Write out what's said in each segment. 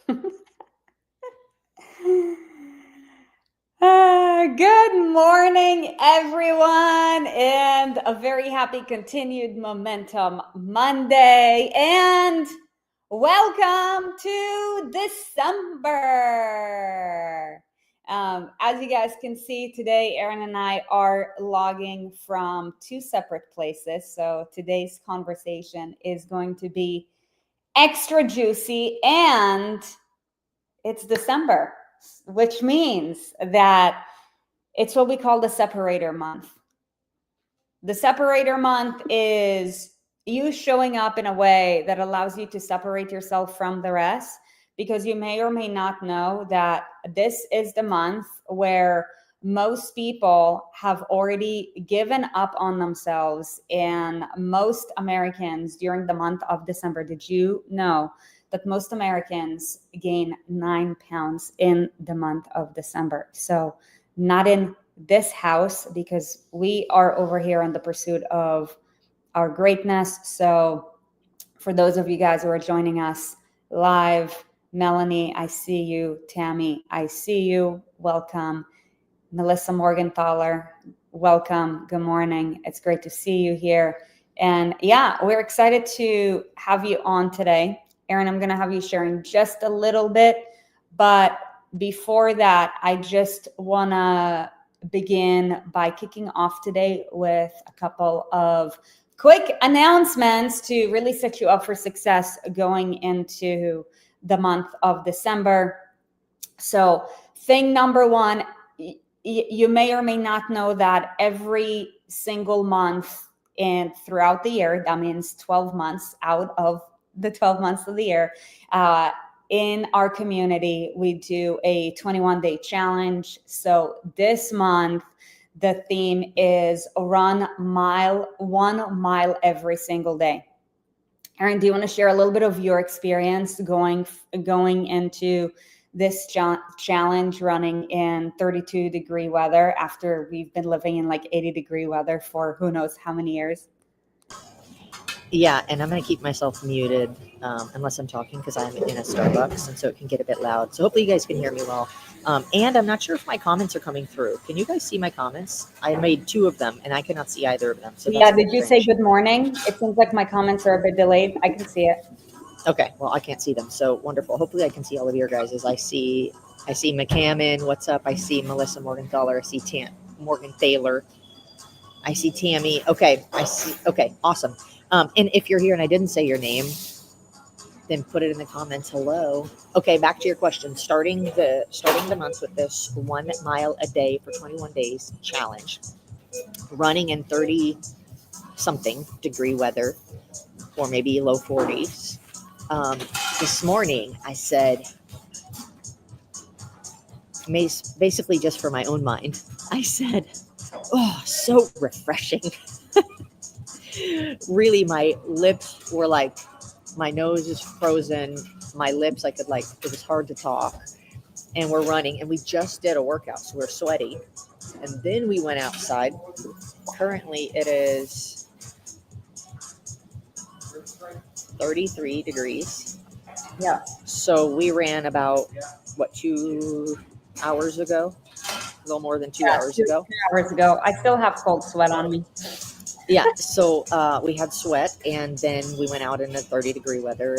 Good morning, everyone, and a very happy continued Momentum Monday. And welcome to December. As you guys can see today, Erin and I are logging from two separate places. So today's conversation is going to be extra juicy, and it's December, which means that it's what we call the separator month. The separator month is you showing up in a way that allows you to separate yourself from the rest, because you may or may not know that this is the month where most people have already given up on themselves. And most Americans during the month of December, did you know that most Americans gain 9 pounds in the month of December? So not in this house, because we are over here in the pursuit of our greatness. So for those of you guys who are joining us live, Melanie, I see you. Tammy, I see you. Welcome. Melissa Morgenthaler, welcome. Good morning. It's great to see you here. And yeah, we're excited to have you on today. Erin, I'm going to have you sharing just a little bit. But before that, I just want to begin by kicking off today with a couple of quick announcements to really set you up for success going into the month of December. So thing number one, you may or may not know that every single month and throughout the year, that means 12 months out of the 12 months of the year, in our community, we do a 21-day challenge. So this month, the theme is run 1 mile every single day. Erin, do you want to share a little bit of your experience going into this challenge, running in 32-degree weather after we've been living in like 80-degree weather for who knows how many years? Yeah, and I'm going to keep myself muted unless I'm talking, because I'm in a Starbucks, and so it can get a bit loud. So hopefully you guys can hear me well. And I'm not sure if my comments are coming through. Can you guys see my comments? I made 2 of them, and I cannot see either of them. So Yeah, that's did you say good morning? It seems like my comments are a bit delayed. I can see it. Okay, well, I can't see them, so wonderful. Hopefully I can see all of your guys'. I see McCammon, what's up? I see Melissa Morgenthaler. I see Morgan Thaler. I see Tammy. Okay, awesome. And if you're here and I didn't say your name, then put it in the comments. Hello. Okay, back to your question. Starting the month with this 1 mile a day for 21 days challenge, running in 30 something degree weather, or maybe low 40s. This morning I said, basically just for my own mind, I said, oh, so refreshing. Really, my lips were like, my nose is frozen, my lips, it was hard to talk. And we're running, and we just did a workout, so we're sweaty. And then we went outside. Currently it is 33 degrees. Yeah. So we ran about 2 hours ago, a little more than 2 hours ago. 2 hours ago. I still have cold sweat on me. Yeah, so we had sweat, and then we went out in the 30-degree weather,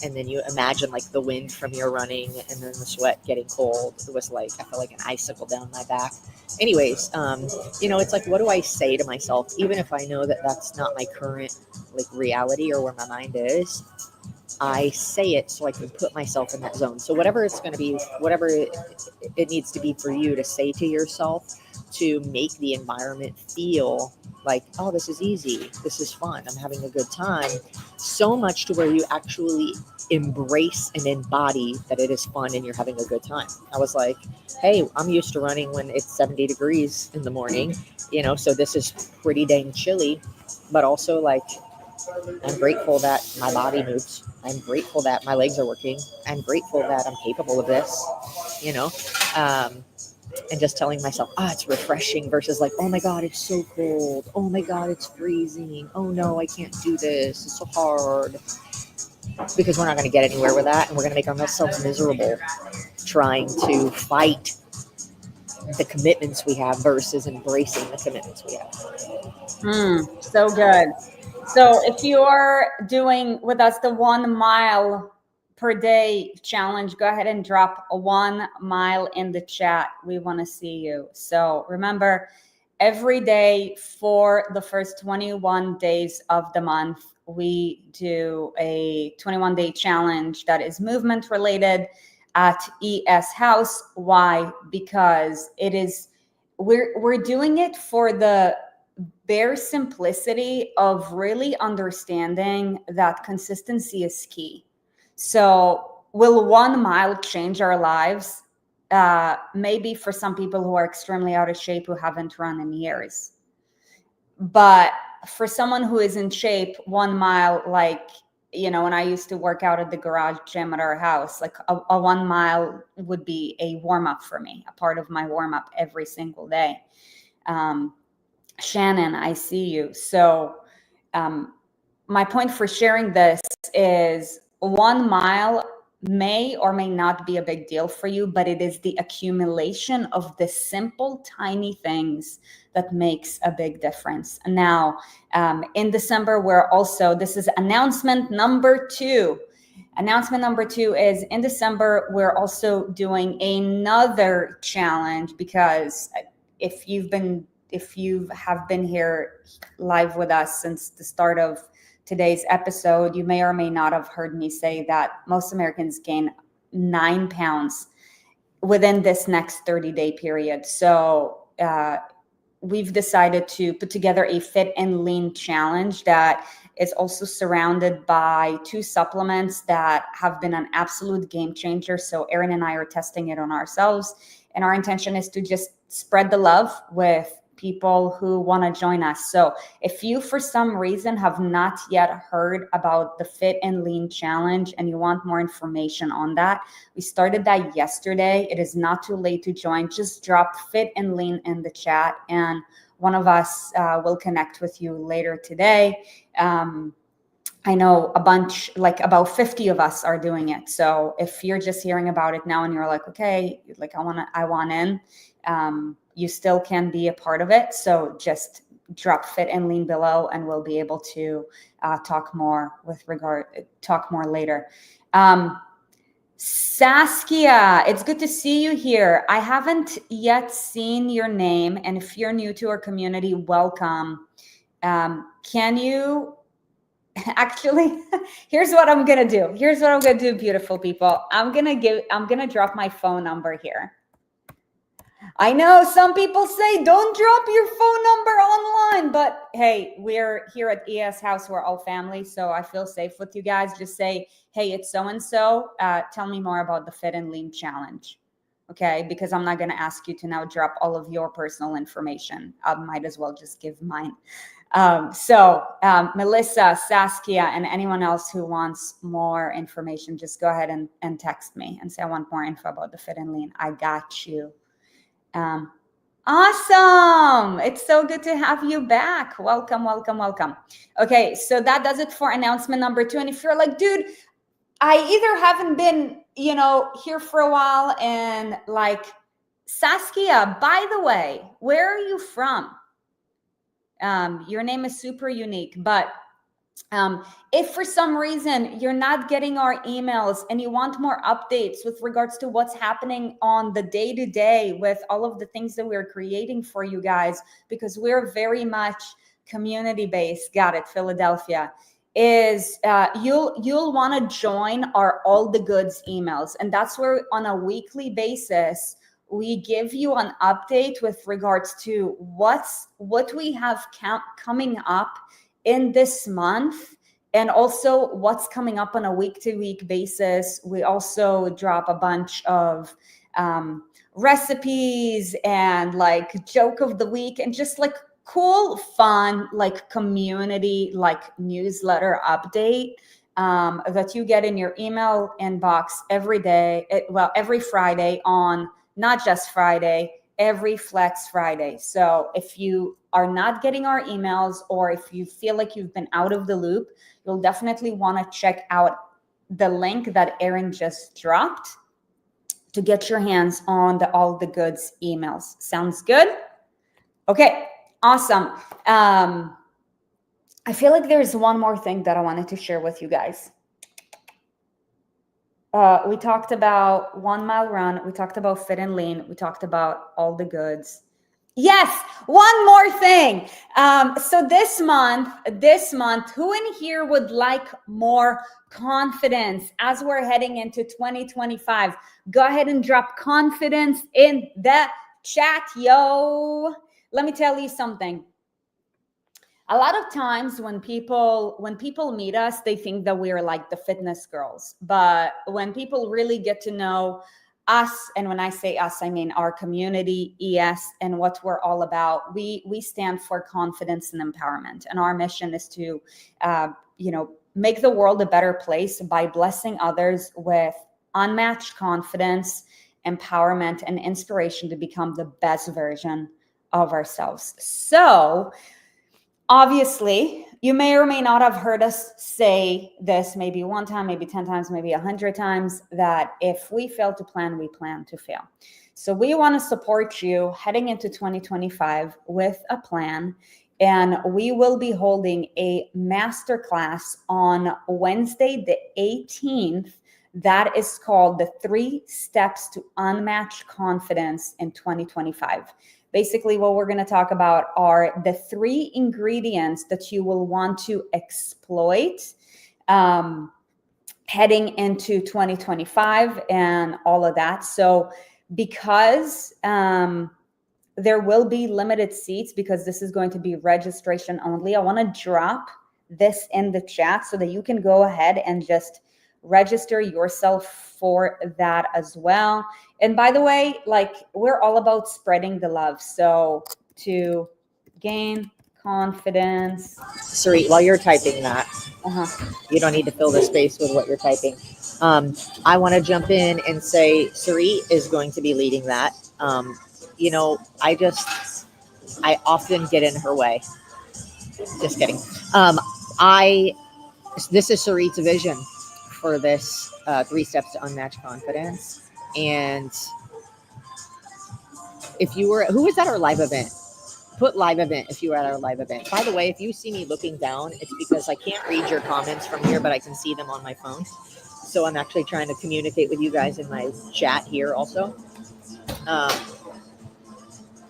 and then you imagine like the wind from your running, and then the sweat getting cold. It was like I felt like an icicle down my back. Anyways, it's like, what do I say to myself, even if I know that that's not my current reality or where my mind is? I say it so I can put myself in that zone. So whatever it's going to be, whatever it needs to be for you to say to yourself to make the environment feel like, oh, this is easy, this is fun, I'm having a good time, so much to where you actually embrace and embody that it is fun and you're having a good time. I was like, hey, I'm used to running when it's 70 degrees in the morning, so this is pretty dang chilly, but also like, I'm grateful that my body moves. I'm grateful that my legs are working. I'm grateful that I'm capable of this, and just telling myself, it's refreshing, versus like, oh my God, it's so cold. Oh my God, it's freezing. Oh no, I can't do this. It's so hard. because we're not going to get anywhere with that, and we're going to make ourselves miserable trying to fight the commitments we have versus embracing the commitments we have. So good. So if you're doing with us the 1 mile per day challenge, go ahead and drop a 1 mile in the chat. We want to see you. So remember, every day for the first 21 days of the month, we do a 21-day challenge that is movement related at ES House. Why? Because it is we're doing it for the bare simplicity of really understanding that consistency is key. So, will 1 mile change our lives? Maybe for some people who are extremely out of shape, who haven't run in years. But for someone who is in shape, 1 mile, like, when I used to work out at the garage gym at our house, like a 1 mile would be a warm up for me, a part of my warm up every single day. Shannon, I see you. So my point for sharing this is 1 mile may or may not be a big deal for you, but it is the accumulation of the simple, tiny things that makes a big difference. Now, in December, this is announcement number 2. Announcement number 2 is in December, we're also doing another challenge, because if you have been here live with us since the start of today's episode, you may or may not have heard me say that most Americans gain 9 pounds within this next 30-day period. So we've decided to put together a fit and lean challenge that is also surrounded by 2 supplements that have been an absolute game changer. So Erin and I are testing it on ourselves, and our intention is to just spread the love with people who want to join us. So if you, for some reason, have not yet heard about the Fit and Lean Challenge and you want more information on that, we started that yesterday. It is not too late to join. Just drop Fit and Lean in the chat, and one of us will connect with you later today. I know about 50 of us are doing it. So if you're just hearing about it now and you're like, okay, like I want in, you still can be a part of it. So just drop Fit and Lean below, and we'll be able to talk more later. Saskia, it's good to see you here. I haven't yet seen your name, and if you're new to our community, welcome. Can you actually, here's what I'm gonna do. Beautiful people. I'm gonna drop my phone number here. I know some people say don't drop your phone number online, but hey, we're here at ES House. We're all family, so I feel safe with you guys. Just say, hey, it's so-and-so. Tell me more about the Fit and Lean Challenge. Okay, because I'm not gonna ask you to now drop all of your personal information. I might as well just give mine. Melissa, Saskia, and anyone else who wants more information, just go ahead and text me and say, I want more info about the Fit and Lean. I got you. Awesome. It's so good to have you back. Welcome. Okay, so that does it for announcement number 2. And if you're like, dude, I either haven't been, here for a while, and like, Saskia, by the way, where are you from? Your name is super unique, but if for some reason you're not getting our emails and you want more updates with regards to what's happening on the day-to-day with all of the things that we're creating for you guys, because we're very much community-based, got it, Philadelphia, is you'll want to join our All the Goods emails. And that's where on a weekly basis, we give you an update with regards to what we have coming up in this month, and also what's coming up on a week-to-week basis. We also drop a bunch of recipes and like joke of the week, and just like cool, fun, like community, like newsletter update that you get in your email inbox every day. Every Friday, on not just Friday, every Flex Friday. So if you are not getting our emails, or if you feel like you've been out of the loop, you'll definitely want to check out the link that Erin just dropped to get your hands on the All the Goods emails. Sounds good? Okay, awesome. I feel like there's one more thing that I wanted to share with you guys. We talked about 1 mile run. We talked about fit and lean. We talked about all the goods. Yes, one more thing. So this month, who in here would like more confidence as we're heading into 2025? Go ahead and drop confidence in the chat, yo. Let me tell you something. A lot of times when people meet us, they think that we're like the fitness girls. But when people really get to know us, and when I say us, I mean our community, ES, and what we're all about, we stand for confidence and empowerment. And our mission is to, make the world a better place by blessing others with unmatched confidence, empowerment, and inspiration to become the best version of ourselves. So, obviously, you may or may not have heard us say this maybe one time, maybe 10 times, maybe 100 times, that if we fail to plan, we plan to fail. So we want to support you heading into 2025 with a plan. And we will be holding a masterclass on Wednesday, the 18th. That is called the 3 Steps to Unmatched Confidence in 2025. Basically, what we're going to talk about are the 3 ingredients that you will want to exploit heading into 2025 and all of that. So because there will be limited seats, because this is going to be registration only, I want to drop this in the chat so that you can go ahead and just register yourself for that as well. And by the way, like, we're all about spreading the love. So to gain confidence. Sarit, while you're typing that, you don't need to fill the space with what you're typing. I want to jump in and say Sarit is going to be leading that. I often get in her way. Just kidding. This is Sarit's vision for this 3 steps to unmatched confidence. And if you were, who was at our live event? Put live event if you were at our live event. By the way, if you see me looking down, it's because I can't read your comments from here, but I can see them on my phone. So I'm actually trying to communicate with you guys in my chat here also.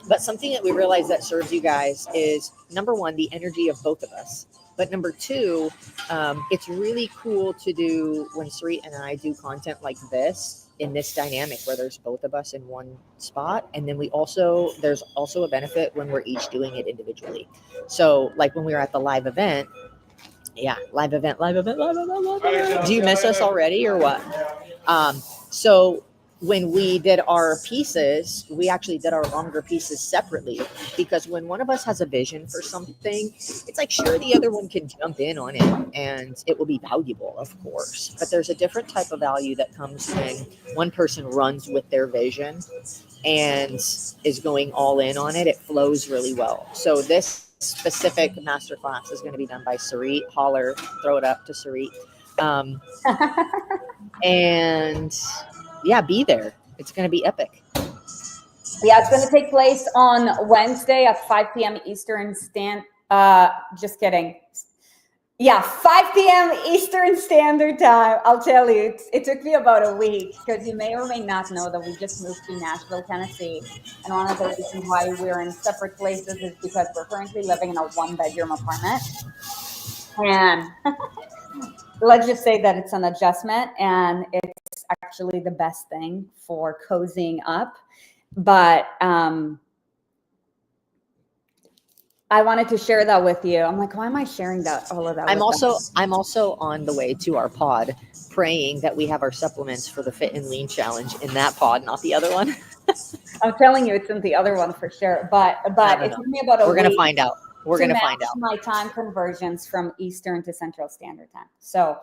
But something that we realize that serves you guys is, number 1, the energy of both of us. But number 2, it's really cool to do when Sarit and I do content like this, in this dynamic where there's both of us in one spot. And then there's also a benefit when we're each doing it individually. So like when we were at the live event, live event. Do you miss us already or what? So when we did our pieces, we actually did our longer pieces separately, because when one of us has a vision for something, it's like, sure, the other one can jump in on it and it will be valuable, of course. But there's a different type of value that comes when one person runs with their vision and is going all in on it. It flows really well. So this specific masterclass is going to be done by Sarit. Holler, throw it up to Sarit. And yeah, be there. It's going to be epic. Yeah, it's going to take place on Wednesday at 5 p.m. Eastern just kidding. Yeah, 5 p.m. Eastern Standard Time. I'll tell you, it took me about a week, because you may or may not know that we just moved to Nashville, Tennessee. And one of the reasons why we're in separate places is because we're currently living in a 1-bedroom apartment. And let's just say that it's an adjustment, and it's actually the best thing for cozying up. But I wanted to share that with you. I'm like, why am I sharing all of that? I'm also on the way to our pod, praying that we have our supplements for the Fit and Lean Challenge in that pod, not the other one. I'm telling you, it's in the other one for sure. But it took me about a week. We're gonna find out. We're gonna find out my time conversions from Eastern to Central Standard Time. So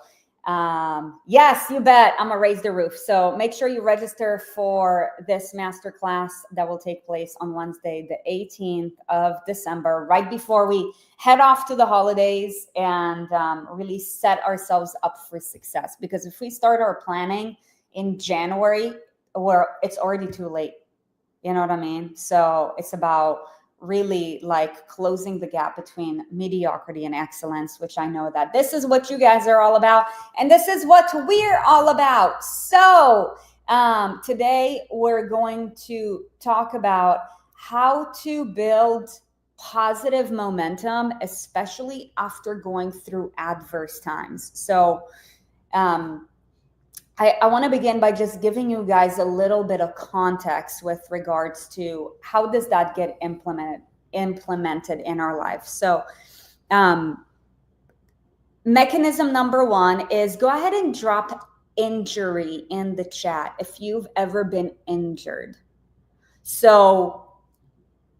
Yes, you bet. I'm gonna raise the roof. So make sure you register for this masterclass that will take place on Wednesday, the 18th of December, right before we head off to the holidays and really set ourselves up for success. Because if we start our planning in January, where it's already too late, you know what I mean? So it's about really like closing the gap between mediocrity and excellence, which I know that this is what you guys are all about. And this is what we're all about. So today we're going to talk about how to build positive momentum, especially after going through adverse times. So, I want to begin by just giving you guys a little bit of context with regards to how does that get implemented in our life. So, mechanism number one is go ahead and drop injury in the chat if you've ever been injured. So,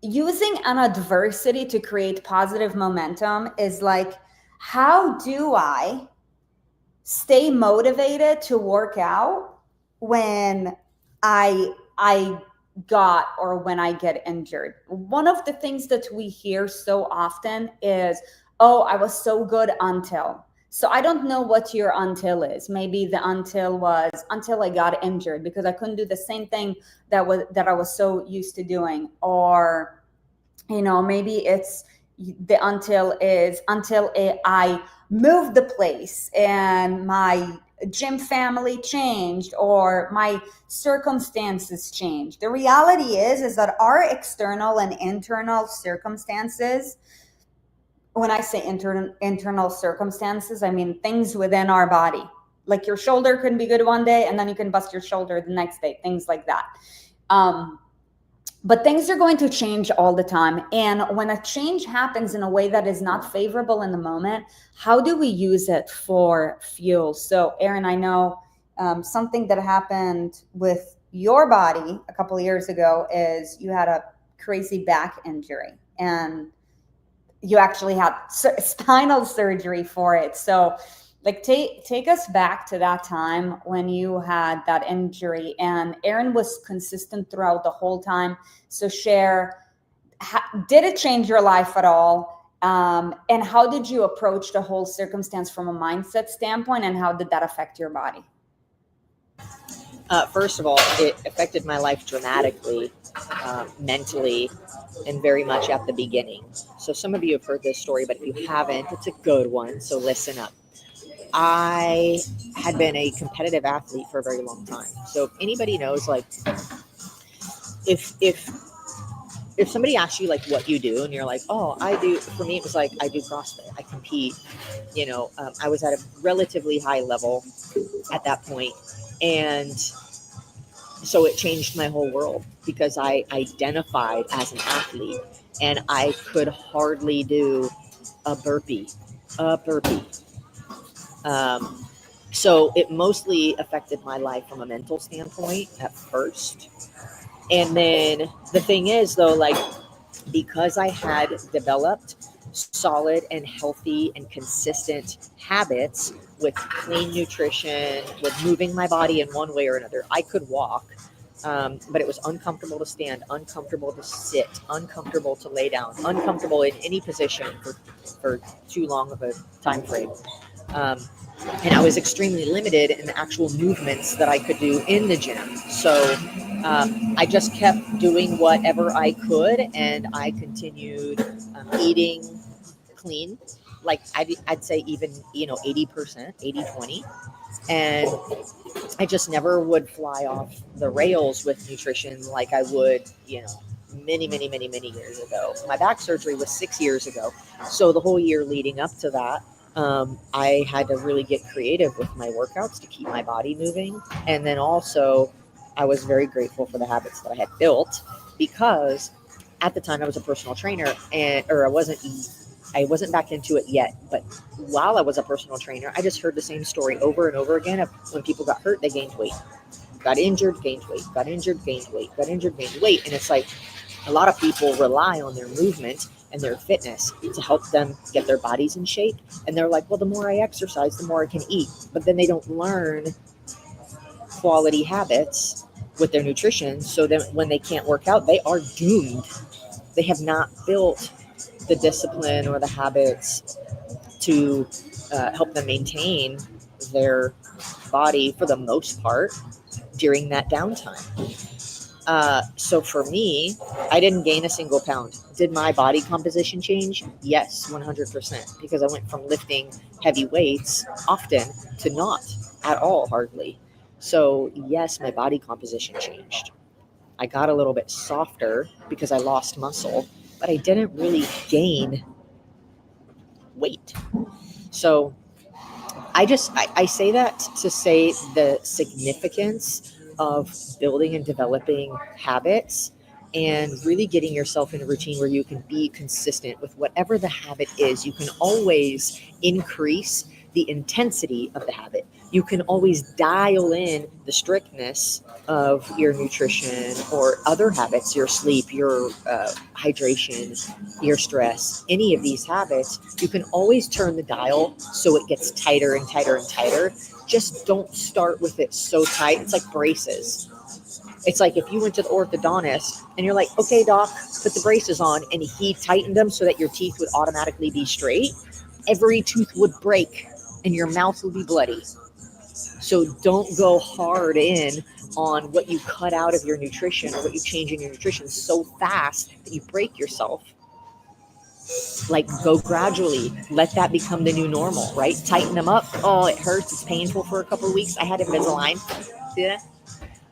using an adversity to create positive momentum is like, how do I stay motivated to work out when I got or when I get injured? One of the things that we hear so often is, oh, I was so good until. So I don't know what your until is. Maybe the until was until I got injured because I couldn't do the same thing that I was so used to doing. Or, you know, maybe it's the until is until I moved the place and my gym family changed or my circumstances changed. The reality is that our external and internal circumstances, when I say internal circumstances, I mean things within our body. Like your shoulder can be good one day and then you can bust your shoulder the next day, things like that. But things are going to change all the time. And when a change happens in a way that is not favorable in the moment, how do we use it for fuel? So, Aaron, I know something that happened with your body a couple of years ago is you had a crazy back injury and you actually had spinal surgery for it. So, like take us back to that time when you had that injury, and Aaron was consistent throughout the whole time. So share, did it change your life at all? And how did you approach the whole circumstance from a mindset standpoint, and how did that affect your body? First of all, it affected my life dramatically, mentally, and very much at the beginning. So some of you have heard this story, but if you haven't, it's a good one. So listen up. I had been a competitive athlete for a very long time. So if anybody knows, like, if somebody asks you like what you do, and you're like, oh, I do. For me, it was like I do CrossFit. I compete. You know, I was at a relatively high level at that point, and so it changed my whole world because I identified as an athlete, and I could hardly do a burpee. So it mostly affected my life from a mental standpoint at first. And then the thing is, though, like, because I had developed solid and healthy and consistent habits with clean nutrition, with moving my body in one way or another, I could walk. But it was uncomfortable to stand, uncomfortable to sit, uncomfortable to lay down, uncomfortable in any position for too long of a time frame. And I was extremely limited in the actual movements that I could do in the gym. So I just kept doing whatever I could, and I continued eating clean. Like I'd say even, 80%, 80-20. And I just never would fly off the rails with nutrition like I would, many, many, many, many years ago. My back surgery was 6 years ago. So the whole year leading up to that, I had to really get creative with my workouts to keep my body moving. And then also, I was very grateful for the habits that I had built, because at the time I was a personal trainer, or I wasn't back into it yet. But while I was a personal trainer, I just heard the same story over and over again of when people got hurt, they gained weight, got injured, gained weight, got injured, gained weight, got injured, gained weight. And it's like a lot of people rely on their movement and their fitness to help them get their bodies in shape. And they're like, well, the more I exercise, the more I can eat. But then they don't learn quality habits with their nutrition. So then when they can't work out, they are doomed. They have not built the discipline or the habits to help them maintain their body for the most part during that downtime. So for me, I didn't gain a single pound. Did my body composition change? Yes, 100%. Because I went from lifting heavy weights often to not at all, hardly. So, yes, my body composition changed. I got a little bit softer because I lost muscle, but I didn't really gain weight. So, I say that to say the significance of building and developing habits and really getting yourself in a routine where you can be consistent with whatever the habit is. You can always increase the intensity of the habit. You can always dial in the strictness of your nutrition or other habits, your sleep, your hydration, your stress, any of these habits. You can always turn the dial so it gets tighter and tighter and tighter. Just don't start with it so tight. It's like braces. It's like if you went to the orthodontist and you're like, okay, doc, put the braces on, and he tightened them so that your teeth would automatically be straight, every tooth would break and your mouth would be bloody. So don't go hard in on what you cut out of your nutrition or what you change in your nutrition so fast that you break yourself. Like, go gradually. Let that become the new normal, right? Tighten them up. Oh, it hurts. It's painful for a couple of weeks. I had Invisalign. Yeah.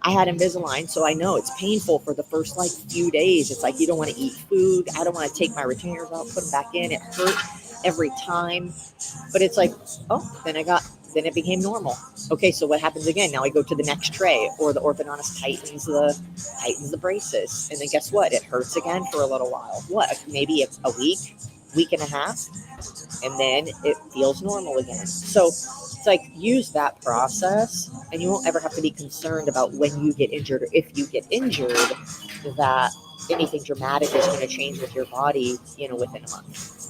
I had Invisalign, so I know it's painful for the first like few days. It's like you don't want to eat food. I don't want to take my retainers out, put them back in. It hurt every time. But it's like, oh, then it became normal. Okay, so what happens again? Now I go to the next tray, or the orthodontist tightens the braces, and then guess what? It hurts again for a little while. What? Maybe a week and a half, and then it feels normal again. So it's like, use that process, and you won't ever have to be concerned about when you get injured or if you get injured that anything dramatic is going to change with your body, within a month.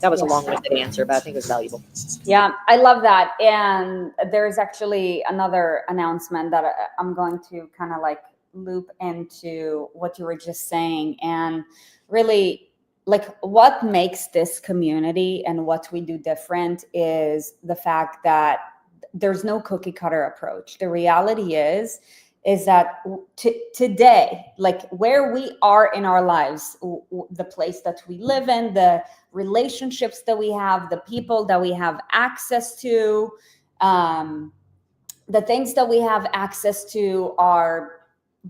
That was a long-winded answer, but I think it was valuable. Yeah, I love that. And there's actually another announcement that I'm going to kind of like loop into what you were just saying. And really, like, what makes this community and what we do different is the fact that there's no cookie cutter approach. The reality is that today, like where we are in our lives, the place that we live in, the relationships that we have, the people that we have access to, the things that we have access to, our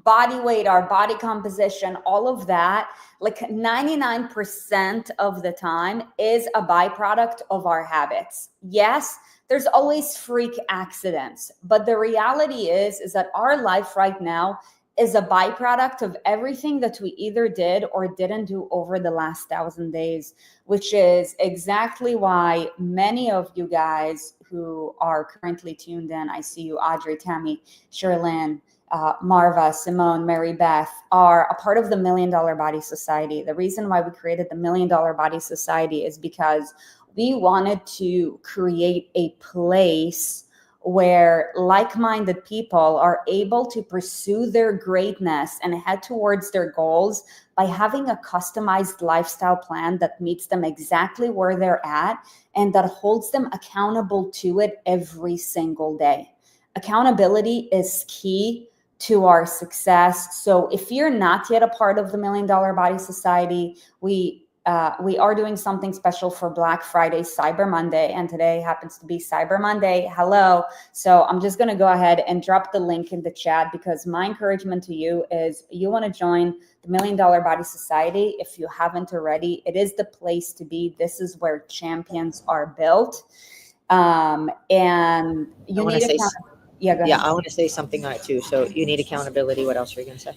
body weight, our body composition, all of that, like 99% of the time is a byproduct of our habits. Yes, there's always freak accidents, but the reality is that our life right now is a byproduct of everything that we either did or didn't do over the last 1,000 days, which is exactly why many of you guys who are currently tuned in, I see you, Audrey, Tammy, Sherlyn, Marva, Simone, Mary Beth, are a part of the $1 Million Body Society. The reason why we created the $1 Million Body Society is because we wanted to create a place where like-minded people are able to pursue their greatness and head towards their goals by having a customized lifestyle plan that meets them exactly where they're at and that holds them accountable to it every single day. Accountability is key to our success. So if you're not yet a part of the $1 Million Body Society, we are doing something special for Black Friday, Cyber Monday, and today happens to be Cyber Monday. Hello. So I'm just going to go ahead and drop the link in the chat, because my encouragement to you is you want to join the $1 Million Body Society. If you haven't already, it is the place to be. This is where champions are built. And you need to I want to say something on it too. So you need accountability. What else are you going to say?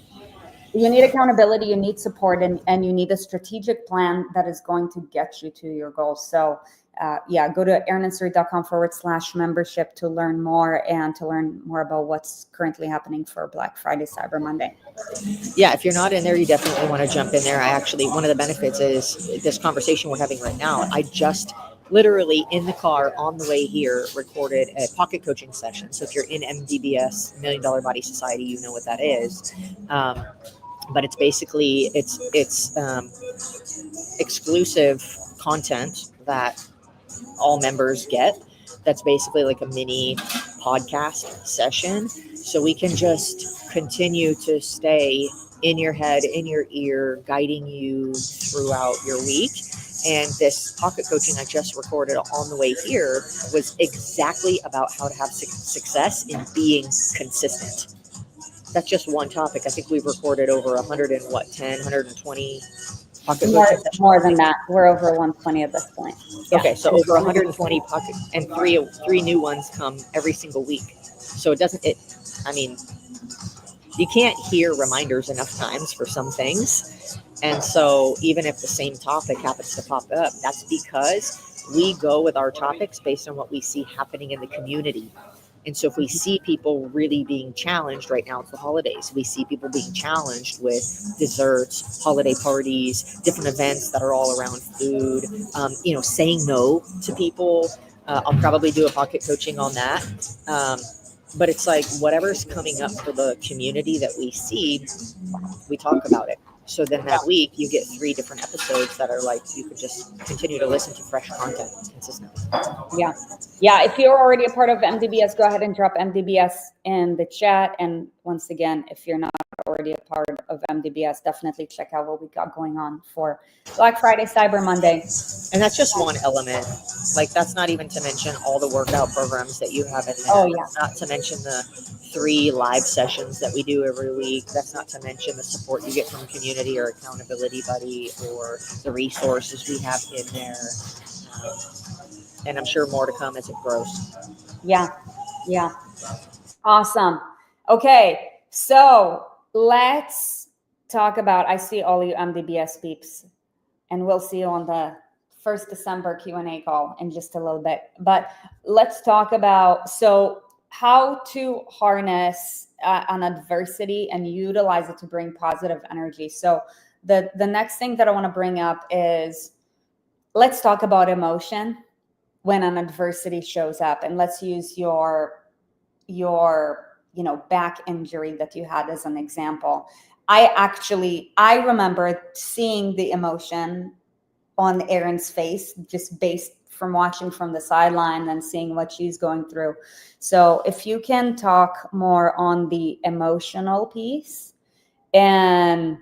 You need accountability, you need support, and you need a strategic plan that is going to get you to your goals. So go to erinandsuri.com/membership to learn more and to learn more about what's currently happening for Black Friday, Cyber Monday. Yeah, if you're not in there, you definitely want to jump in there. One of the benefits is this conversation we're having right now. I just literally in the car on the way here recorded a pocket coaching session. So if you're in MDBS, Million Dollar Body Society, you know what that is. But it's basically it's exclusive content that all members get. That's basically like a mini podcast session. So we can just continue to stay in your head, in your ear, guiding you throughout your week. And this pocket coaching I just recorded on the way here was exactly about how to have success in being consistent. That's just one topic. I think we've recorded over 120 pocket coaching sessions. More than that. We're over 120 at this point. Yeah. Okay, so over 120 pocket, and three new ones come every single week. So I mean, you can't hear reminders enough times for some things. And so even if the same topic happens to pop up, that's because we go with our topics based on what we see happening in the community. And so if we see people really being challenged right now, it's the holidays. We see people being challenged with desserts, holiday parties, different events that are all around food, saying no to people. I'll probably do a pocket coaching on that. But it's like whatever's coming up for the community that we see, we talk about it. So then that week you get 3 different episodes that are like, you could just continue to listen to fresh content consistently. Yeah. If you're already a part of MDBS, go ahead and drop MDBS in the chat. And once again, if you're not already a part of MDBS, definitely check out what we got going on for Black Friday, Cyber Monday. And that's just one element. Like, that's not even to mention all the workout programs that you have in there. Oh, yeah. Not to mention the 3 live sessions that we do every week. That's not to mention the support you get from community or accountability buddy or the resources we have in there. And I'm sure more to come as it grows. Yeah. Awesome. Okay, so let's talk about, I see all you MDBS peeps, and we'll see you on the 1st December Q&A call in just a little bit. But let's talk about, how to harness an adversity and utilize it to bring positive energy. So the next thing that I want to bring up is, let's talk about emotion when an adversity shows up. And let's use your back injury that you had as an example. I remember seeing the emotion on Erin's face, just based from watching from the sideline and seeing what she's going through. So if you can talk more on the emotional piece and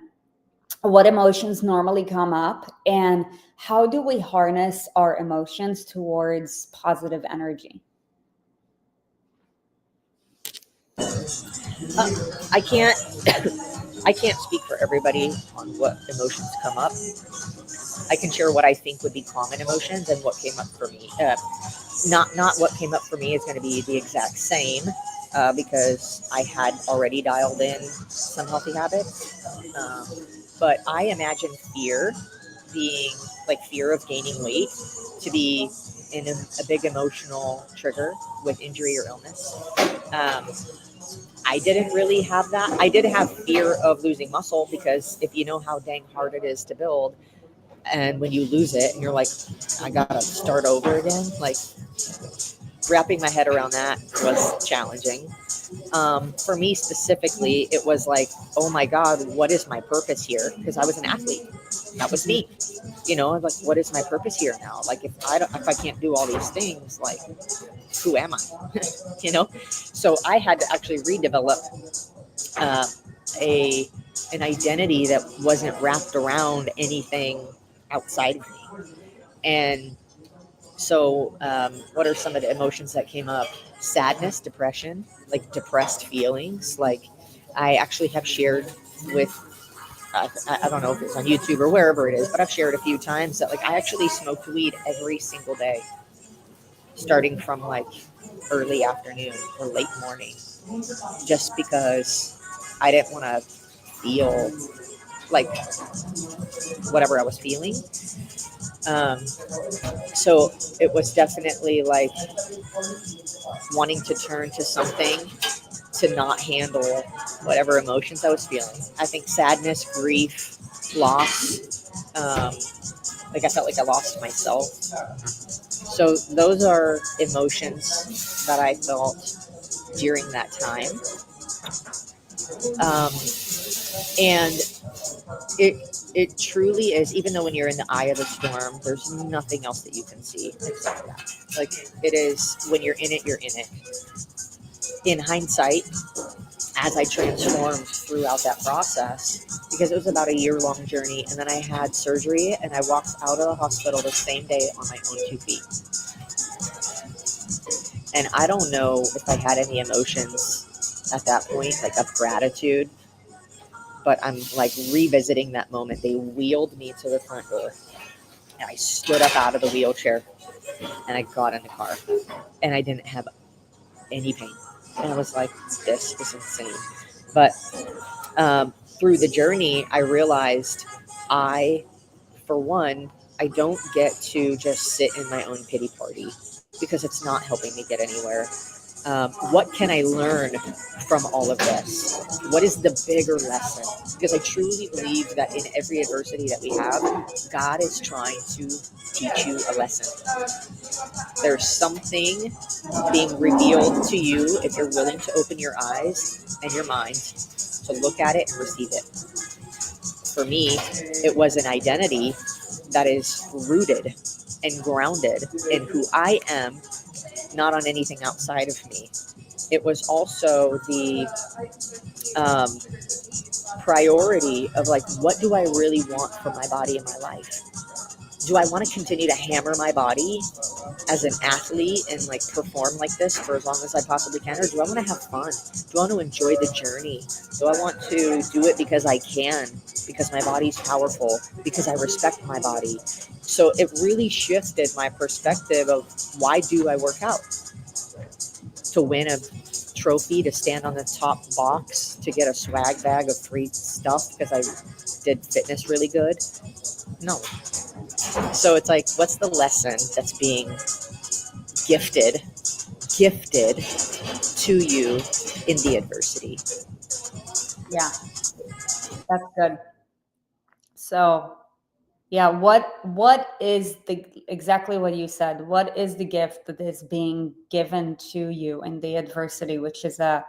what emotions normally come up, and how do we harness our emotions towards positive energy? I can't speak for everybody on what emotions come up. I can share what I think would be common emotions and what came up for me. Not what came up for me is going to be the exact same, because I had already dialed in some healthy habits. But I imagine fear being like fear of gaining weight to be in a big emotional trigger with injury or illness. I didn't really have that. I did have fear of losing muscle, because if you know how dang hard it is to build, and when you lose it and you're like, I gotta start over again, like wrapping my head around that was challenging. For me specifically, it was like, oh my God, what is my purpose here? Because I was an athlete. That was me. Like, what is my purpose here now? Like, if I can't do all these things, like, who am I? So I had to actually redevelop an identity that wasn't wrapped around anything outside of me. And so what are some of the emotions that came up? Sadness, depression, like depressed feelings. Like, I actually have shared with, I don't know if it's on YouTube or wherever it is, but I've shared a few times that, like, I actually smoked weed every single day, starting from like early afternoon or late morning, just because I didn't want to feel like whatever I was feeling. Um, so it was definitely like wanting to turn to something to not handle whatever emotions I was feeling. I think sadness, grief, loss. Like I felt like I lost myself. So those are emotions that I felt during that time. Um, and it truly is, even though when you're in the eye of the storm, there's nothing else that you can see except that. Like it is when you're in it, you're in it. In hindsight, as I transformed throughout that process, because it was about a year long journey, and then I had surgery and I walked out of the hospital the same day on my own 2 feet. And I don't know if I had any emotions at that point, like of gratitude, but I'm like revisiting that moment. They wheeled me to the front door and I stood up out of the wheelchair and I got in the car and I didn't have any pain. And I was like, this is insane. But through the journey, I realized I, for one, I don't get to just sit in my own pity party because it's not helping me get anywhere. What can I learn from all of this? What is the bigger lesson? Because I truly believe that in every adversity that we have, God is trying to teach you a lesson. There's something being revealed to you if you're willing to open your eyes and your mind to look at it and receive it. For me, it was an identity that is rooted and grounded in who I am, not on anything outside of me. It was also the um, priority of like, what do I really want for my body and my life? Do I want to continue to hammer my body as an athlete and like perform like this for as long as I possibly can, or do I want to have fun? Do I want to enjoy the journey? Do I want to do it because I can, because my body's powerful, because I respect my body? So it really shifted my perspective of why do I work out? To win a trophy, to stand on the top box, to get a swag bag of free stuff because I did fitness really good? No. So it's like, what's the lesson that's being gifted to you in the adversity? Yeah, that's good. So, yeah, what is the exactly what you said? What is the gift that is being given to you in the adversity, which is a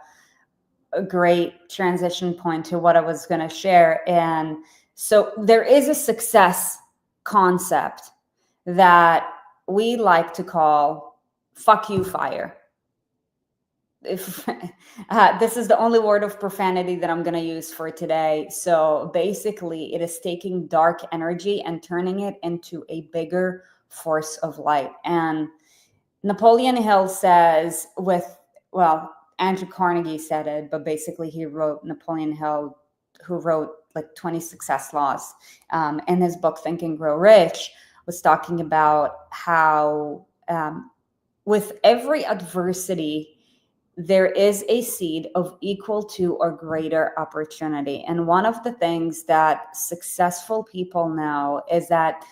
great transition point to what I was going to share. And so there is a success concept that we like to call fuck you fire. If this is the only word of profanity that I'm going to use for today. So basically, it is taking dark energy and turning it into a bigger force of light. And Napoleon Hill says, well, Andrew Carnegie said it, but basically he wrote, Napoleon Hill, who wrote like 20 success laws, in his book Think and Grow Rich, was talking about how with every adversity, there is a seed of equal to or greater opportunity. And one of the things that successful people know is that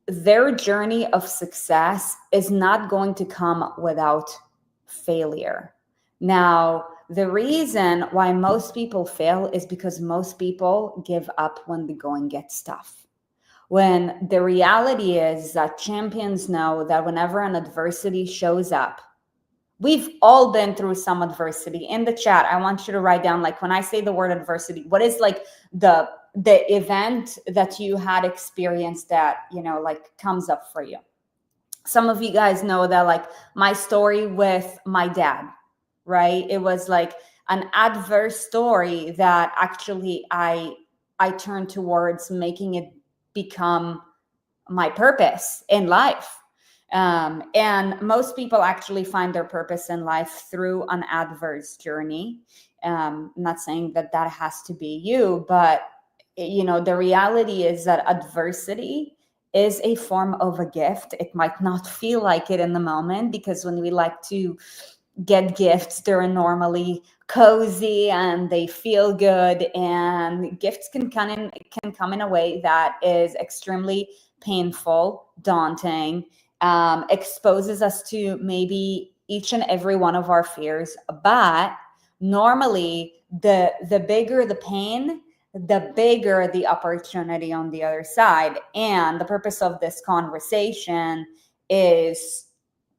their journey of success is not going to come without failure. Now, the reason why most people fail is because most people give up when the going gets tough. When the reality is that champions know that whenever an adversity shows up, we've all been through some adversity. In the chat, I want you to write down, like, when I say the word adversity, what is like the event that you had experienced that, like comes up for you? Some of you guys know that, like, my story with my dad, right? It was like an adverse story that actually I turned towards making it become my purpose in life. And most people actually find their purpose in life through an adverse journey. I'm not saying that that has to be you, but the reality is that adversity is a form of a gift. It might not feel like it in the moment, because when we like to get gifts, they're normally cozy and they feel good. And gifts can come in a way that is extremely painful, daunting, exposes us to maybe each and every one of our fears. But normally, the bigger the pain, the bigger the opportunity on the other side. And the purpose of this conversation is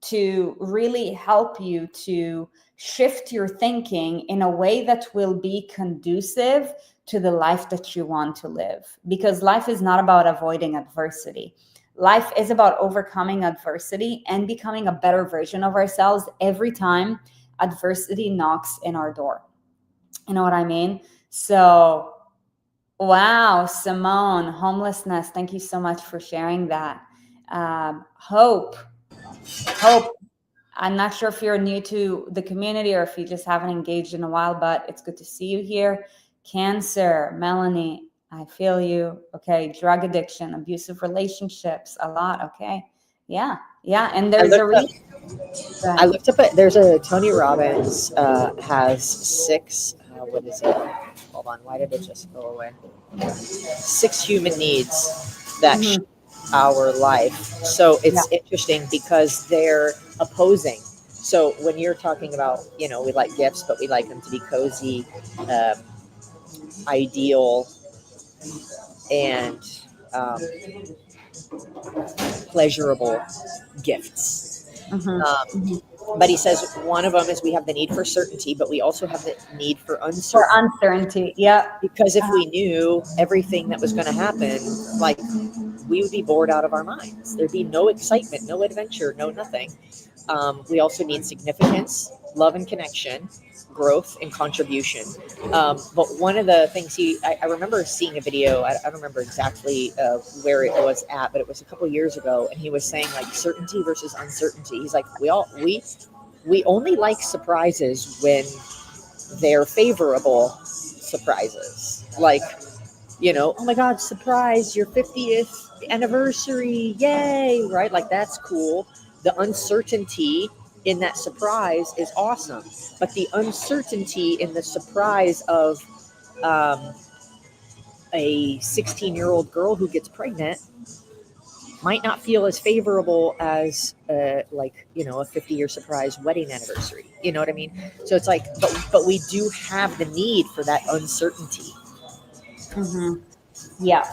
to really help you to shift your thinking in a way that will be conducive to the life that you want to live. Because life is not about avoiding adversity. Life is about overcoming adversity and becoming a better version of ourselves every time adversity knocks in our door. You know what I mean? So, wow, Simone, homelessness. Thank you so much for sharing that. Hope, hope. I'm not sure if you're new to the community or if you just haven't engaged in a while, but it's good to see you here. Cancer, Melanie, I feel you. Okay, drug addiction, abusive relationships, a lot. Okay, yeah, yeah, and I there's a looked up. reason. I looked up. There's a Tony Robbins has six. What is it? Hold on. Why did it just go away? Six human needs that shape Mhm. our life. So Yeah. it's interesting because they're opposing. So when you're talking about, we like gifts, but we like them to be cozy, um, ideal, and um, pleasurable gifts. Hmm. Um, but he says one of them is we have the need for certainty, but we also have the need for For uncertainty. uncertainty. Yeah. Because if we knew everything that was going to happen, like we would be bored out of our minds. There'd be no excitement, no adventure, no nothing. We also need significance, love and connection, growth and contribution. But one of the things I remember seeing a video. I don't remember exactly where it was at, but it was a couple years ago, and he was saying like certainty versus uncertainty. He's like, we only like surprises when they're favorable surprises, like, oh my God, surprise, your 50th anniversary, yay, right? Like, that's cool. The uncertainty in that surprise is awesome. But the uncertainty in the surprise of um, a 16-year-old girl who gets pregnant might not feel as favorable as like, a 50-year surprise wedding anniversary. You know what I mean? So it's like, but we do have the need for that uncertainty. Hmm. Yeah.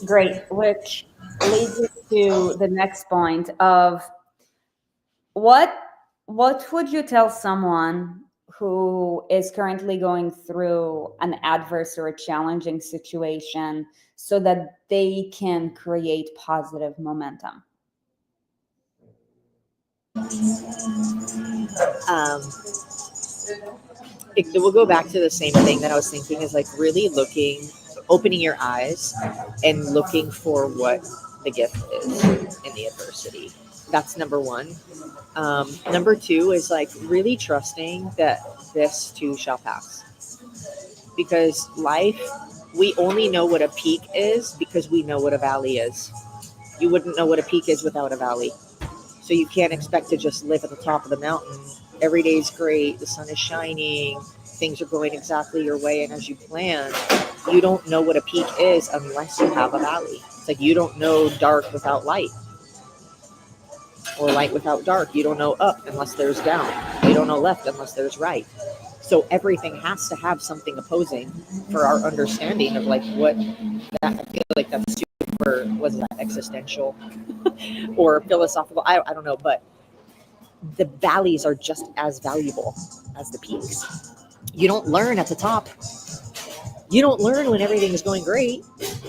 Great. Which leads us to the next point of what what would you tell someone who is currently going through an adverse or a challenging situation so that they can create positive momentum? um, it will go back to the same thing that I was thinking, is like really opening your eyes and looking for what the gift is in the adversity. That's number one. Number two is like really trusting that this too shall pass. Because life, we only know what a peak is because we know what a valley is. You wouldn't know what a peak is without a valley. So you can't expect to just live at the top of the mountain. Every day is great. The sun is shining. Things are going exactly your way and as you plan. You don't know what a peak is unless you have a valley. It's like you don't know dark without light or light without dark. You don't know up unless there's down. You don't know left unless there's right. So everything has to have something opposing for our understanding of like what that, I feel like that's super, was that existential or philosophical? I don't know, but the valleys are just as valuable as the peaks. You don't learn at the top. You don't learn when everything is going great.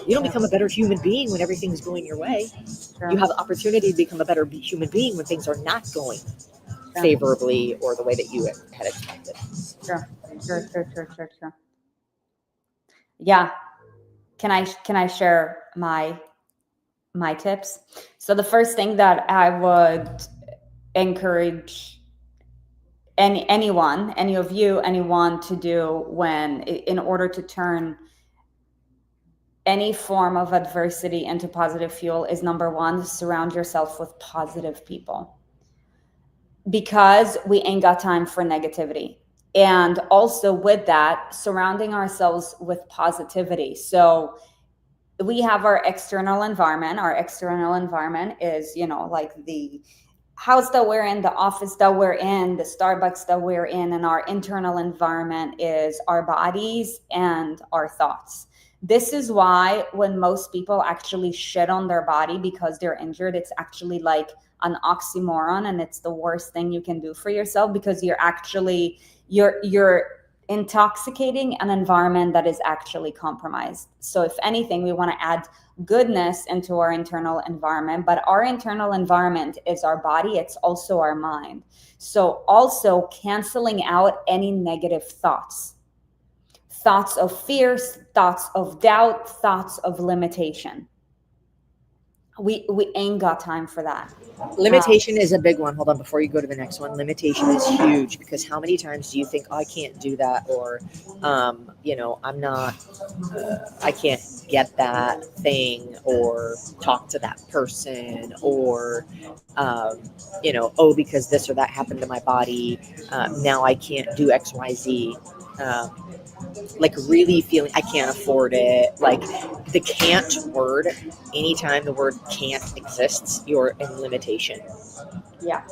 You don't Yeah, become a better human being when everything's going your way. You sure, have the opportunity to become a better human being when things are not going sure, favorably or the way that you had expected. sure, sure. Yeah. Can I share my tips? So the first thing that I would encourage any of you, anyone to do when in order to turn any form of adversity into positive fuel is number one, surround yourself with positive people. because we ain't got time for negativity. And also with that, surrounding ourselves with positivity. So we have our external environment. Our external environment is, like the house that we're in, the office that we're in, the Starbucks that we're in, and our internal environment is our bodies and our thoughts. This is why when most people actually shit on their body because they're injured, it's actually like an oxymoron, and it's the worst thing you can do for yourself, because you're intoxicating an environment that is actually compromised. So if anything, we want to add goodness into our internal environment, but our internal environment is our body, it's also our mind. So also canceling out any negative thoughts of fears, thoughts of doubt, thoughts of limitation. We ain't got time for that. Limitation is a big one. Hold on, before you go to the next one, limitation is huge, because how many times do you think, oh, I can't do that, or I'm not, I can't get that thing, or talk to that person, or oh, because this or that happened to my body, now I can't do XYZ. Like really feeling I can't afford it. Like the can't word, anytime the word can't exists, you're in limitation. Yeah,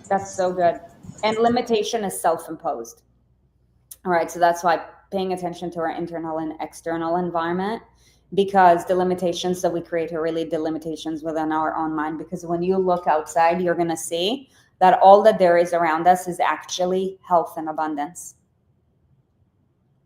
that's so good. And limitation is self-imposed. All right, so that's why paying attention to our internal and external environment, because the limitations that we create are really the limitations within our own mind. Because when you look outside, you're going to see that all that there is around us is actually health and abundance.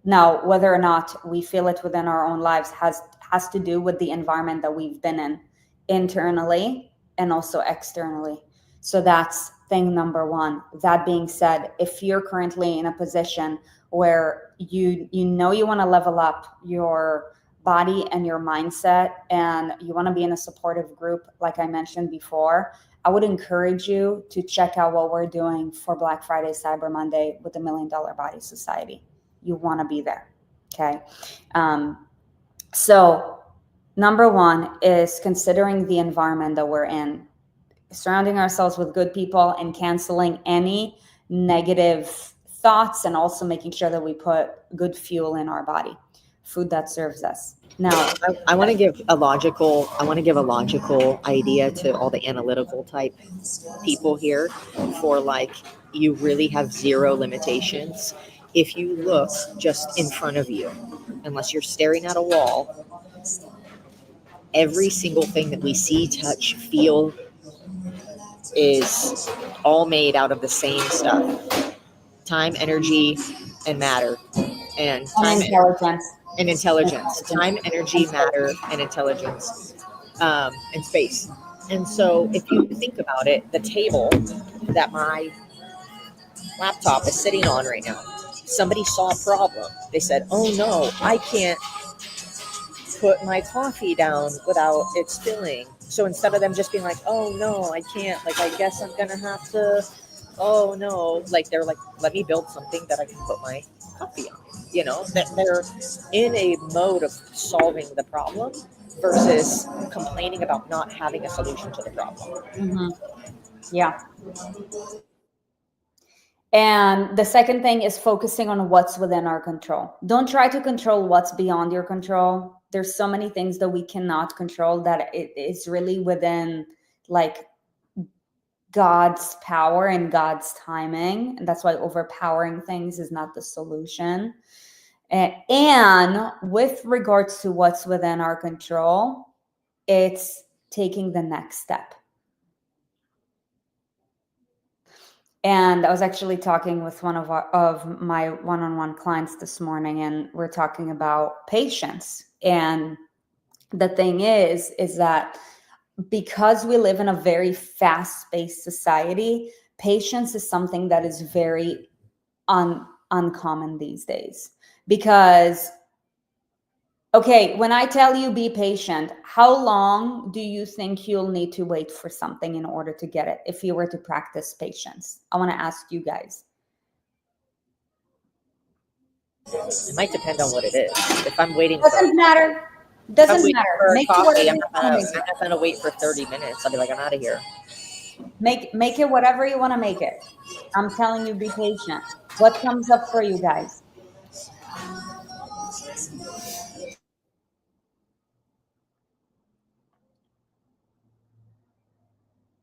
Now, whether or not we feel it within our own lives has to do with the environment that we've been in, internally and also externally. So that's thing number one. That being said, if you're currently in a position where you want to level up your body and your mindset, and you want to be in a supportive group, like I mentioned before, I would encourage you to check out what we're doing for Black Friday, Cyber Monday with the $1 Million Body Society. You want to be there. Okay. So number one is considering the environment that we're in, surrounding ourselves with good people and canceling any negative thoughts, and also making sure that we put good fuel in our body, food that serves us. Now, I want to give a logical idea to all the analytical type people here, for like, you really have zero limitations if you look just in front of you, unless you're staring at a wall. Every single thing that we see, touch, feel is all made out of the same stuff: time, energy, and matter. And and intelligence. and intelligence. Time, energy, matter, and intelligence, and space. And so if you think about it, the table that my laptop is sitting on right now, somebody saw a problem. They said, oh no, I can't put my coffee down without it spilling. So instead of them just being like, oh no, I can't, like, I guess I'm gonna have to, oh no, like, they're like, let me build something that I can put my coffee on. That they're in a mode of solving the problem versus complaining about not having a solution to the problem. Mm-hmm. Yeah. And the second thing is focusing on what's within our control. Don't try to control what's beyond your control. There's so many things that we cannot control that it is really within like God's power and God's timing. And that's why overpowering things is not the solution. And with regards to what's within our control, it's taking the next step. And I was actually talking with one of my one-on-one clients this morning, and we're talking about patience. And the thing is that because we live in a very fast-paced society, patience is something that is very uncommon these days. Because, okay, when I tell you be patient, how long do you think you'll need to wait for something in order to get it if you were to practice patience? I want to ask you guys. It might depend on what it is. If I'm waiting Doesn't matter. if I'm Doesn't waiting matter. for a Make sure coffee, that I'm not gonna wait for 30 minutes. I'll be like, I'm out of here. Make it whatever you want to make it. I'm telling you, be patient. What comes up for you guys?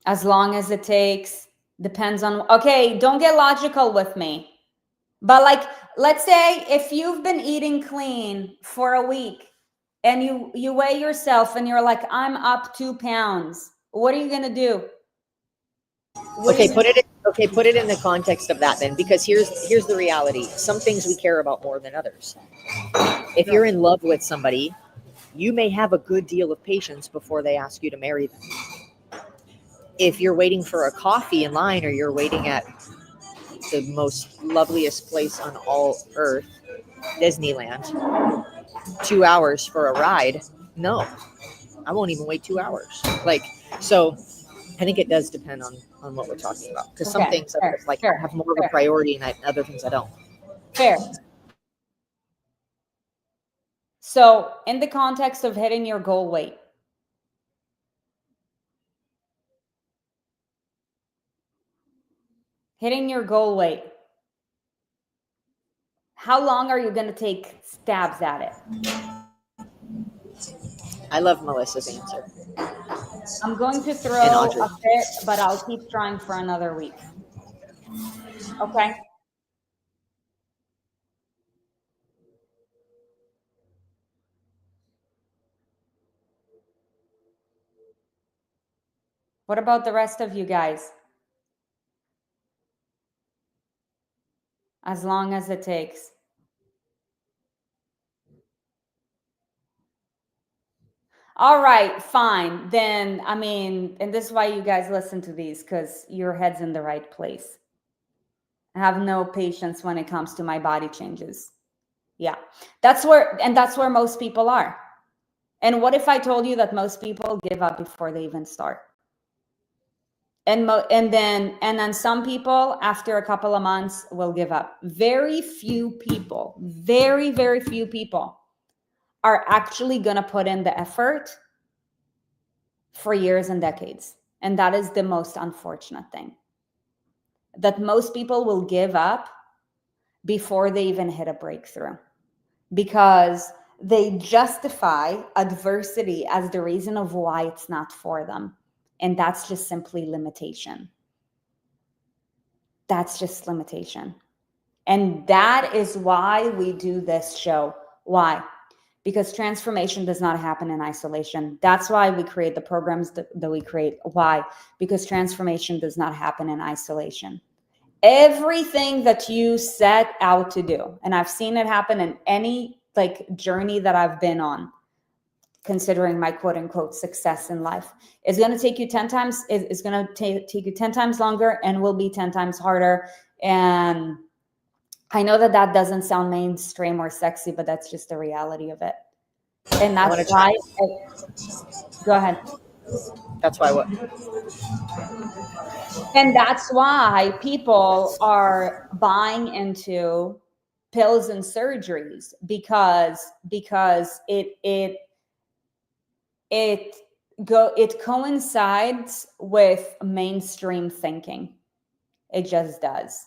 As long as it takes, depends on, okay, don't get logical with me. But like, let's say if you've been eating clean for a week and you weigh yourself and you're like, I'm up 2 pounds. What are you gonna do? What are Okay, you gonna put it in the context of that then, because here's the reality. Some things we care about more than others. If do? you're in love with somebody, you may have a good deal of patience before they ask you to marry them. If you're waiting for a coffee in line, or you're waiting at the most loveliest place on all earth, Disneyland, 2 hours for a ride, no, I won't even wait 2 hours. Like, so I think it does depend on what we're talking about, because some Okay, things are fair, like fair, have more of a fair, priority, and other things I don't. fair. So in the context of hitting your goal weight, hitting your goal weight, how long are you gonna take stabs at it? I love Melissa's answer I'm going to and throw Audrey. a fit, but I'll keep trying for another week. Okay. What about the rest of you guys? As long as it takes. All right, fine. Then, I mean, and this is why you guys listen to these, because your head's in the right place. I have no patience when it comes to my body changes. Yeah. That's where most people are. And what if I told you that most people give up before they even start? And then some people after a couple of months will give up. Very few people, very few people are actually going to put in the effort for years and decades. And that is the most unfortunate thing. That most people will give up before they even hit a breakthrough, because they justify adversity as the reason of why it's not for them. And that's just simply limitation. That's just limitation. And that is why we do this show. Why? Because transformation does not happen in isolation. That's why we create the programs that we create. Why? Because transformation does not happen in isolation. Everything that you set out to do, and I've seen it happen in any like journey that I've been on, considering my quote unquote success in life, is going to take you 10 times, is going to take you 10 times longer and will be 10 times harder. And I know that that doesn't sound mainstream or sexy, but that's just the reality of it. And I that's want to why, try. go ahead. That's why what? And that's why people are buying into pills and surgeries, because it it coincides with mainstream thinking. It just does.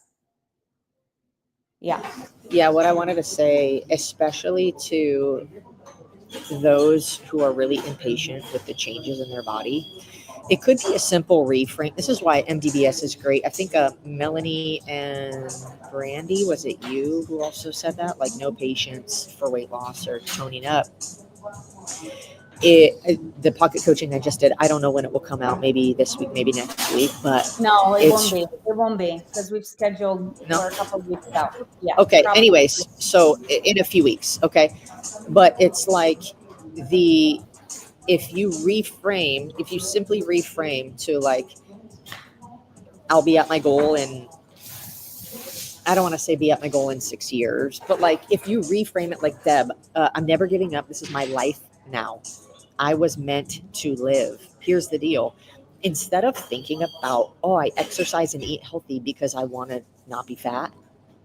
Yeah. Yeah, what I wanted to say, especially to those who are really impatient with the changes in their body, it could be a simple reframe. This is why MDBS is great. I think Melanie and Brandy, was it you who also said that? Like, no patience for weight loss or toning up. The pocket coaching I just did, I don't know when it will come out, maybe this week, maybe next week, but No, it won't it's be. It won't be, because we've scheduled no. for a couple of weeks out. Yeah, Okay, probably. anyways, so in a few weeks, okay, but it's like, the if you simply reframe to like, I'll be at my goal in, I don't want to say be at my goal in 6 years, but like, if you reframe it like, Deb, I'm never giving up, this is my life now, I was meant to live. Here's the deal. Instead of thinking about, oh, I exercise and eat healthy because I want to not be fat,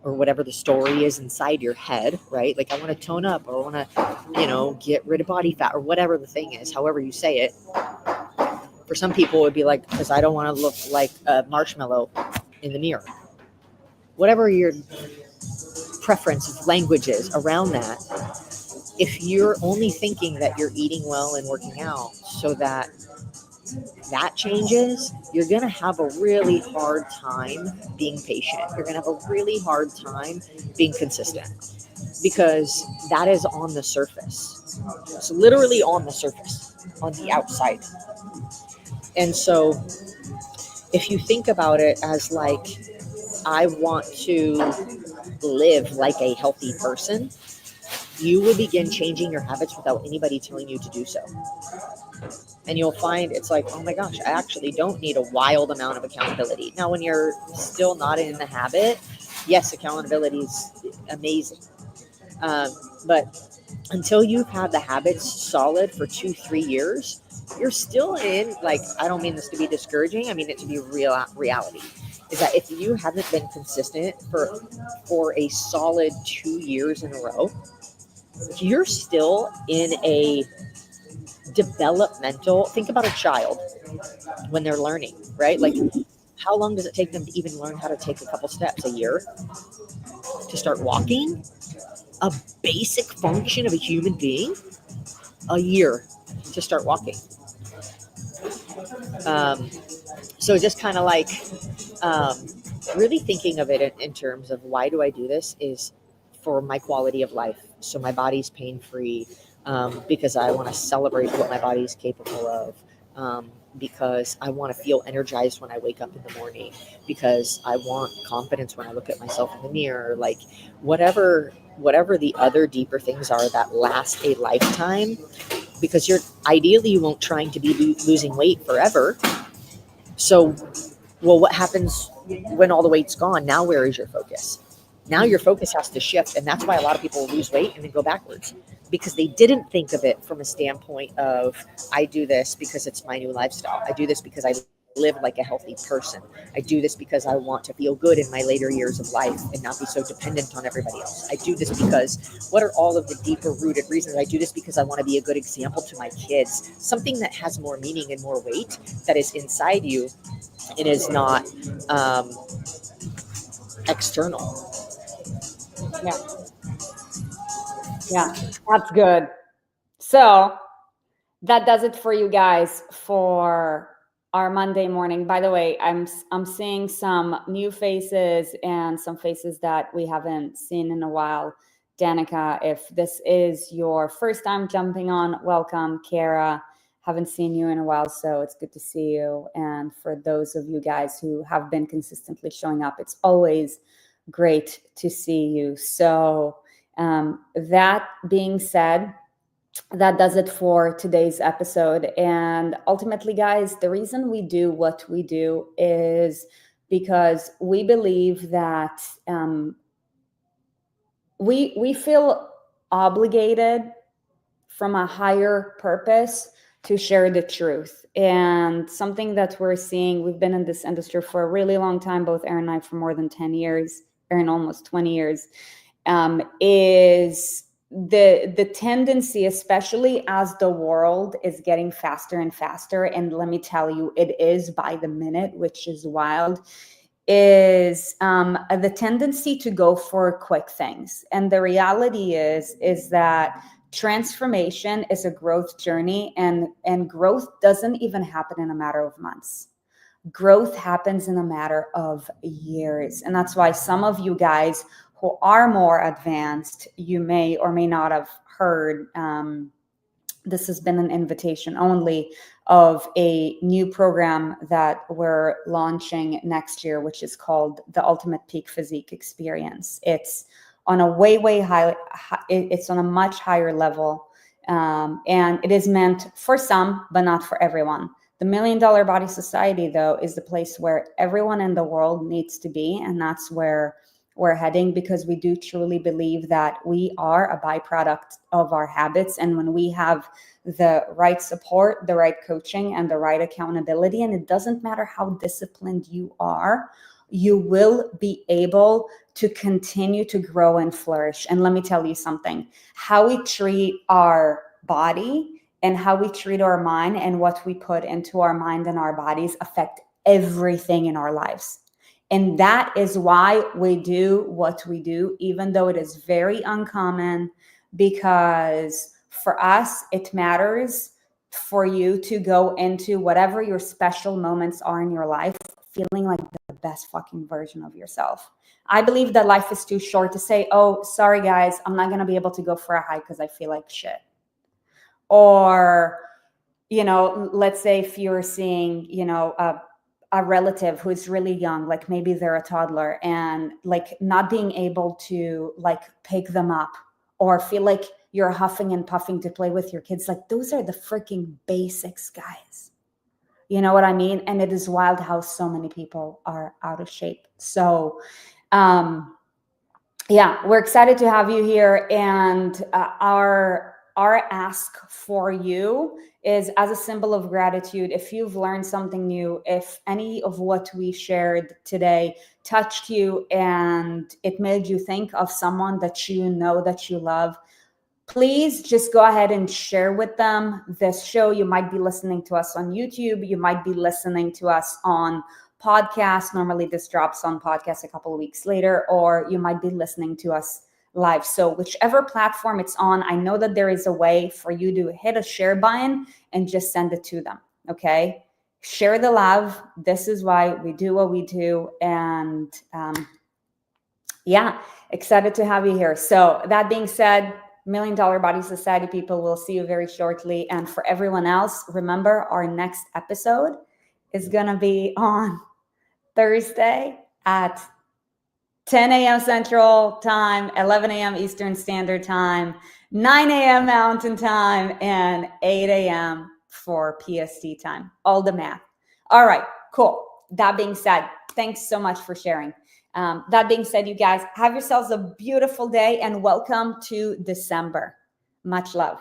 or whatever the story is inside your head, right? Like, I want to tone up, or I want to, get rid of body fat, or whatever the thing is, however you say it. For some people, it would be like, because I don't want to look like a marshmallow in the mirror. Whatever your preference of language is around that, if you're only thinking that you're eating well and working out so that that changes, you're going to have a really hard time being patient. You're going to have a really hard time being consistent because that is on the surface. It's literally on the surface, on the outside. And so if you think about it as like, I want to live like a healthy person, you will begin changing your habits without anybody telling you to do so. And you'll find it's like, oh my gosh, I actually don't need a wild amount of accountability. Now, when you're still not in the habit, yes, accountability is amazing. But until you've had the habits solid for 2-3 years, you're still in, like, I don't mean this to be discouraging. I mean it to be reality. Is that if you haven't been consistent for a solid 2 years in a row, you're still in a developmental, think about a child when they're learning, right? Like, how long does it take them to even learn how to take a couple steps? A year to start walking? A basic function of a human being? A year to start walking. Um, so just kind of like um, really thinking of it in terms of why do I do this is for my quality of life. So my body's pain free, because I want to celebrate what my body is capable of. Because I want to feel energized when I wake up in the morning, because I want confidence when I look at myself in the mirror, like whatever the other deeper things are that last a lifetime, because you're ideally you won't trying to be losing weight forever. So, well, what happens when all the weight's gone? Now where is your focus? Now your focus has to shift, and that's why a lot of people lose weight and then go backwards, because they didn't think of it from a standpoint of, I do this because it's my new lifestyle. I do this because I live like a healthy person. I do this because I want to feel good in my later years of life and not be so dependent on everybody else. I do this because, what are all of the deeper rooted reasons? I do this because I want to be a good example to my kids. Something that has more meaning and more weight that is inside you and is not um, external. Yeah. Yeah. That's good. So that does it for you guys for our Monday morning. By the way, I'm seeing some new faces and some faces that we haven't seen in a while. Danica, if this is your first time jumping on, welcome. Kara, haven't seen you in a while, so it's good to see you. And for those of you guys who have been consistently showing up, it's always great to see you. So that being said, that does it for today's episode. And ultimately, guys, the reason we do what we do is because we believe that we feel obligated from a higher purpose to share the truth. And something that we're seeing, we've been in this industry for a really long time, both Erin and I for more than 10 years, Erin almost 20 years, is the tendency, especially as the world is getting faster and faster, and let me tell you, it is by the minute, which is wild, is the tendency to go for quick things. And the reality is that transformation is a growth journey, and growth doesn't even happen in a matter of months. Growth happens in a matter of years. And that's why some of you guys who are more advanced, you may or may not have heard, this has been an invitation only of a new program that we're launching next year, which is called the Ultimate Peak Physique Experience. It's on a way high, it's on a much higher level, and it is meant for some, but not for everyone. The $1 Million Body Society, though, is the place where everyone in the world needs to be, and that's where we're heading, because we do truly believe that we are a byproduct of our habits. And when we have the right support, the right coaching, and the right accountability, and it doesn't matter how disciplined you are, you will be able to continue to grow and flourish. And let me tell you something, how we treat our body and how we treat our mind and what we put into our mind and our bodies affect everything in our lives. And that is why we do what we do, even though it is very uncommon, because for us, it matters for you to go into whatever your special moments are in your life, feeling like the best fucking version of yourself. I believe that life is too short to say, oh, sorry guys, I'm not going to be able to go for a hike because I feel like shit. Or, let's say if you're seeing, a relative who's really young, like maybe they're a toddler, and like not being able to like pick them up, or feel like you're huffing and puffing to play with your kids. Like those are the freaking basics, guys. You know what I mean? And it is wild how so many people are out of shape. So, yeah, we're excited to have you here. And our ask for you is, as a symbol of gratitude, if you've learned something new, if any of what we shared today touched you and it made you think of someone that you know that you love, please just go ahead and share with them this show. You might be listening to us on YouTube. You might be listening to us on podcast. Normally this drops on podcast a couple of weeks later, or you might be listening to us live. So whichever platform it's on, I know that there is a way for you to hit a share button and just send it to them. Okay. Share the love. This is why we do what we do. And yeah, excited to have you here. So that being said, $1 Million Body Society people, will see you very shortly. And for everyone else, remember our next episode is going to be on Thursday at 10 a.m. Central Time, 11 a.m. Eastern Standard Time, 9 a.m. Mountain Time, and 8 a.m. for PST time. All the math. All right, cool. That being said, thanks so much for sharing. That being said, you guys, have yourselves a beautiful day and welcome to December. Much love.